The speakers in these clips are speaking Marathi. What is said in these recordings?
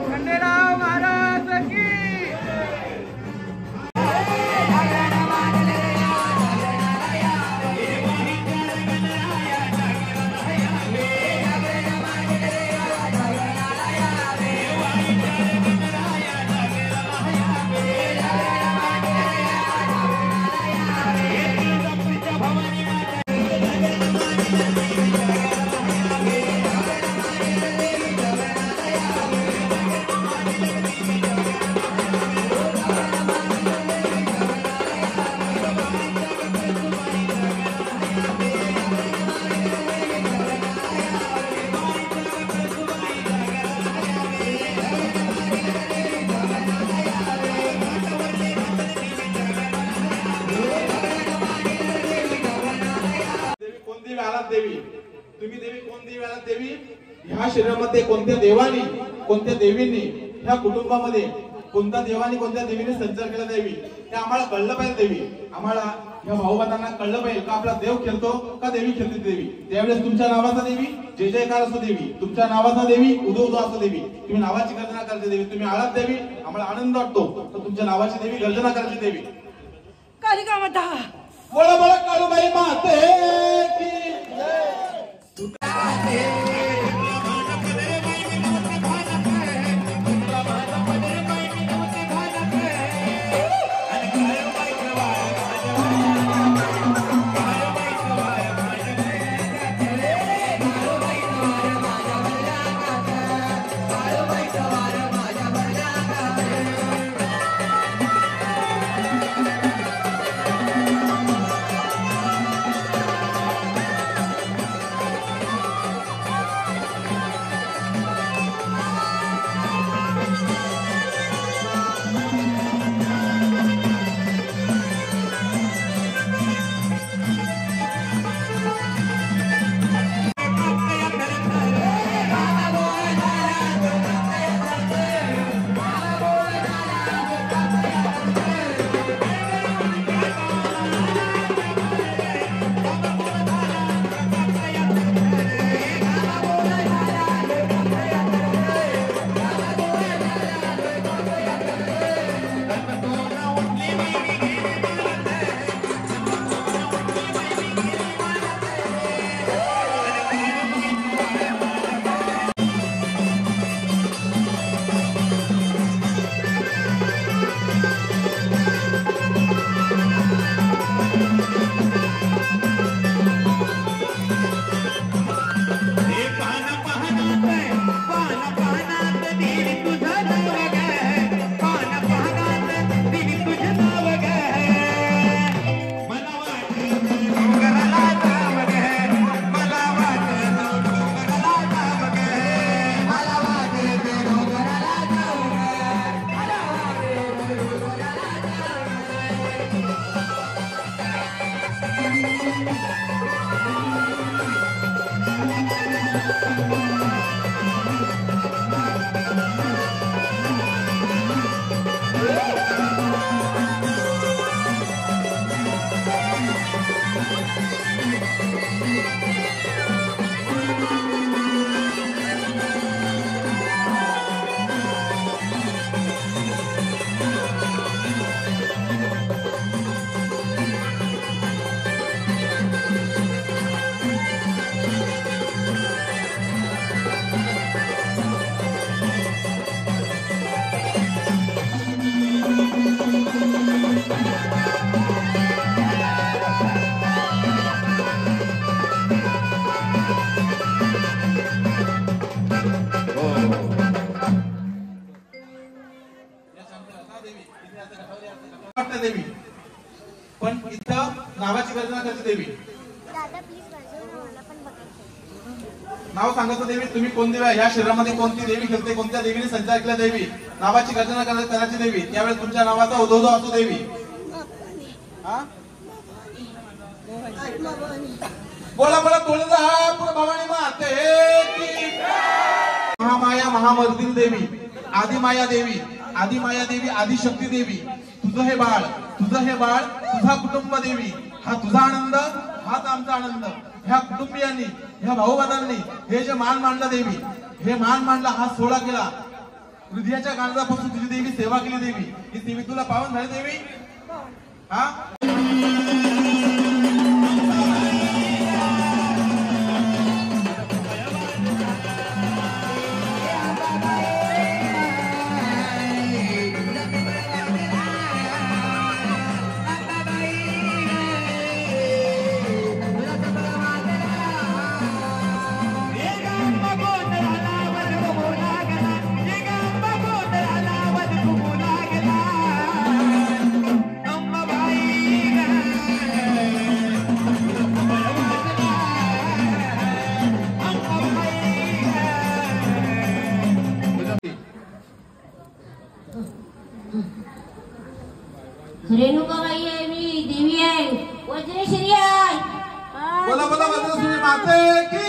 खंडेराव महाराज की देवी तुम्ही देवी कोण देवी आलात देवी ह्या शरीरामध्ये कोणत्या देवानी कोणत्या देवींनी ह्या कुटुंबामध्ये कोणत्या देवानी कोणत्या देवीने संचार केला देवी हे आम्हाला कळलं पाहिजे देवी आम्हाला ह्या भाऊबंधांना कळलं पाहिजे का आपला देव खेळतो का देवी खेळते देवी त्यावेळेस तुमच्या नावाचा देवी जय जयकार असो देवी तुमच्या नावाचा देवी उदो उदो असो देवी तुम्ही नावाची गर्जना करते देवी तुम्ही आलात देवी आम्हाला आनंद वाटतो तर तुमच्या नावाची देवी गर्जना करायची देवी कालिका माता बोला बोला काळूबाई माते की देवी पण इथं नावाची गर्जना करते देवी नाव सांगतो देवी तुम्ही कोण देवी या शरीरामध्ये कोणती देवी खेळते कोणत्या देवीने संचार केला देवी नावाची गर्जना करायची देवी त्यावेळेस तुमच्या नावाचा उदो असतो देवी बोला बोला तुळजापूर भवानी माते की महामाया महामर्दिनी देवी आदिमाया देवी आदिशक्ती देवी तुझं हे बाळ तुझा कुटुंब देवी हा तुझा आनंद हाच आमचा आनंद ह्या कुटुंबियांनी ह्या भाऊबंधांनी हे जे मान मांडलं देवी हे मान मांडला, हा सोहळा केला, हृदयाच्या काळजापासून तुझी देवी सेवा केली देवी, ही सेवी तुला पावन झाली देवी. हा रेणुकाबाई आहे, मी देवी आहे, वज्रेश्वरी आहे. बोला बोला वज्रेश्वरी माते की.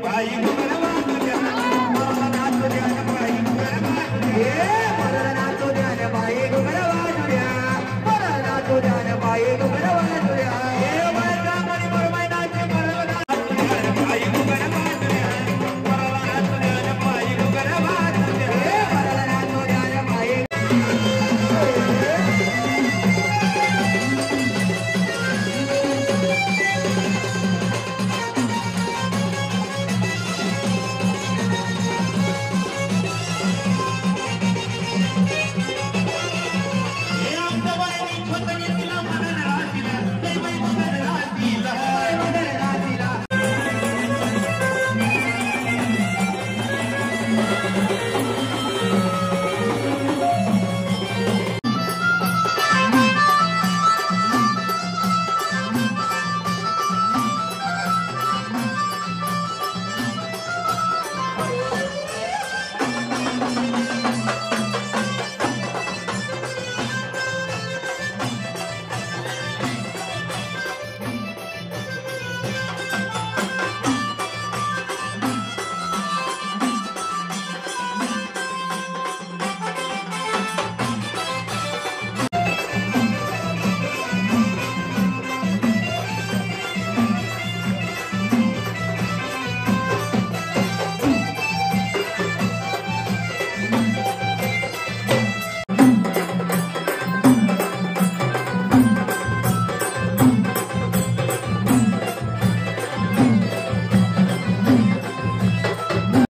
Bye.